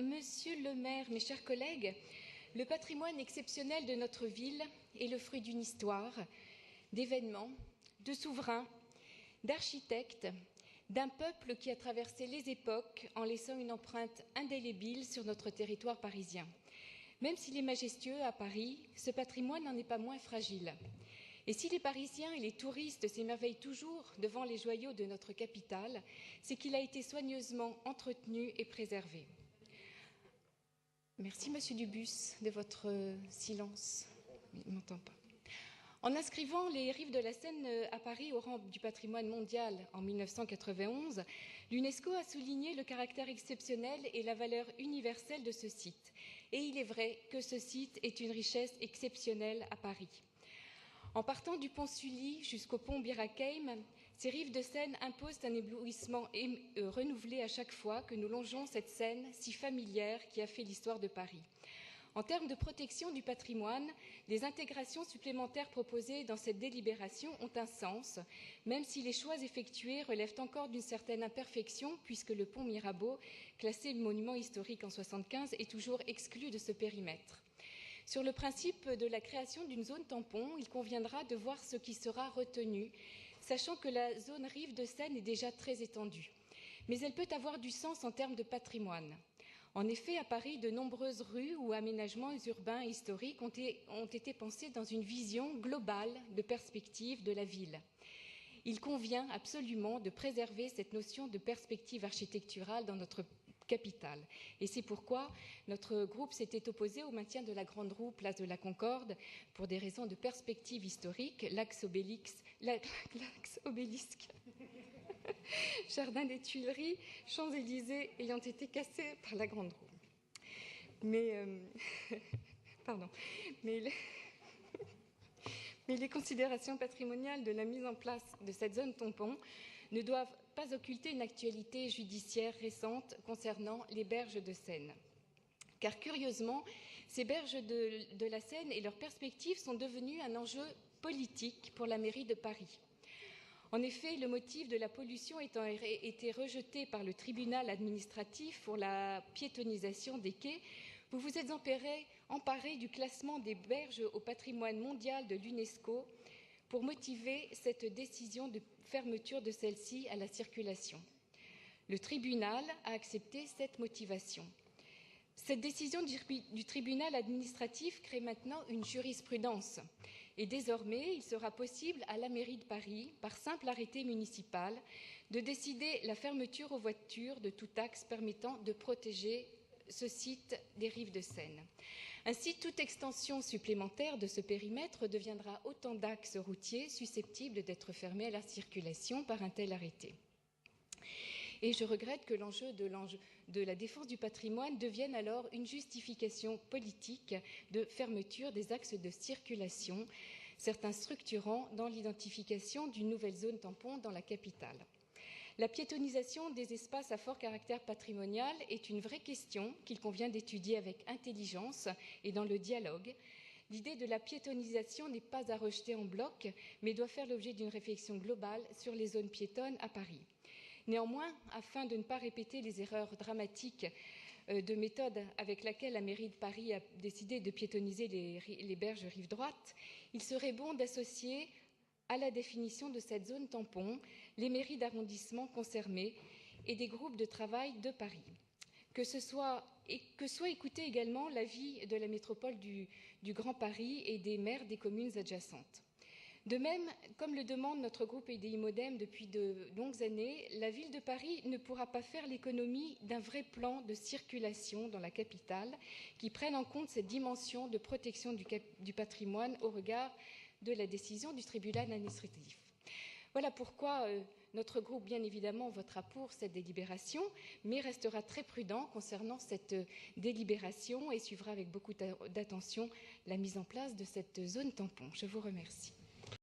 Monsieur le maire, mes chers collègues, le patrimoine exceptionnel de notre ville est le fruit d'une histoire, d'événements, de souverains, d'architectes, d'un peuple qui a traversé les époques en laissant une empreinte indélébile sur notre territoire parisien. Même s'il est majestueux à Paris, ce patrimoine n'en est pas moins fragile. Et si les Parisiens et les touristes s'émerveillent toujours devant les joyaux de notre capitale, c'est qu'il a été soigneusement entretenu et préservé. Merci, Monsieur Dubus, de votre silence. Il ne m'entend pas. En inscrivant les rives de la Seine à Paris au rang du patrimoine mondial en 1991, l'UNESCO a souligné le caractère exceptionnel et la valeur universelle de ce site. Et il est vrai que ce site est une richesse exceptionnelle à Paris. En partant du pont Sully jusqu'au pont Bir Hakeim, ces rives de Seine imposent un éblouissement renouvelé à chaque fois que nous longeons cette Seine si familière qui a fait l'histoire de Paris. En termes de protection du patrimoine, les intégrations supplémentaires proposées dans cette délibération ont un sens, même si les choix effectués relèvent encore d'une certaine imperfection, puisque le pont Mirabeau, classé monument historique en 1975, est toujours exclu de ce périmètre. Sur le principe de la création d'une zone tampon, il conviendra de voir ce qui sera retenu, sachant que la zone rive de Seine est déjà très étendue. Mais elle peut avoir du sens en termes de patrimoine. En effet, à Paris, de nombreuses rues ou aménagements urbains et historiques ont été pensés dans une vision globale de perspective de la ville. Il convient absolument de préserver cette notion de perspective architecturale dans notre capitale. Et c'est pourquoi notre groupe s'était opposé au maintien de la Grande Roue, place de la Concorde, pour des raisons de perspective historique, l'axe obélisque, Jardin des Tuileries, Champs-Élysées ayant été cassés par la Grande Roue. Mais les considérations patrimoniales de la mise en place de cette zone tampon ne doivent pas occulter une actualité judiciaire récente concernant les berges de Seine. Car curieusement, ces berges de la Seine et leurs perspectives sont devenues un enjeu politique pour la mairie de Paris. En effet, le motif de la pollution ayant été rejeté par le tribunal administratif pour la piétonisation des quais, vous vous êtes emparé du classement des berges au patrimoine mondial de l'UNESCO pour motiver cette décision de fermeture de celle-ci à la circulation. Le tribunal a accepté cette motivation. Cette décision du tribunal administratif crée maintenant une jurisprudence et désormais, il sera possible à la mairie de Paris, par simple arrêté municipal, de décider la fermeture aux voitures de tout axe permettant de protéger ce site des rives de Seine. Ainsi, toute extension supplémentaire de ce périmètre deviendra autant d'axes routiers susceptibles d'être fermés à la circulation par un tel arrêté. Et je regrette que l'enjeu de la défense du patrimoine devienne alors une justification politique de fermeture des axes de circulation, certains structurants dans l'identification d'une nouvelle zone tampon dans la capitale. La piétonisation des espaces à fort caractère patrimonial est une vraie question qu'il convient d'étudier avec intelligence et dans le dialogue. L'idée de la piétonisation n'est pas à rejeter en bloc, mais doit faire l'objet d'une réflexion globale sur les zones piétonnes à Paris. Néanmoins, afin de ne pas répéter les erreurs dramatiques de méthode avec laquelle la mairie de Paris a décidé de piétoniser les berges rive droite, il serait bon d'associer à la définition de cette zone tampon les mairies d'arrondissement concernées et des groupes de travail de Paris. Que soit écouté également l'avis de la métropole du Grand Paris et des maires des communes adjacentes. De même, comme le demande notre groupe EDI-Modem depuis de longues années, la ville de Paris ne pourra pas faire l'économie d'un vrai plan de circulation dans la capitale qui prenne en compte cette dimension de protection du patrimoine au regard de la décision du tribunal administratif. Voilà pourquoi notre groupe, bien évidemment, votera pour cette délibération, mais restera très prudent concernant cette délibération et suivra avec beaucoup d'attention la mise en place de cette zone tampon. Je vous remercie.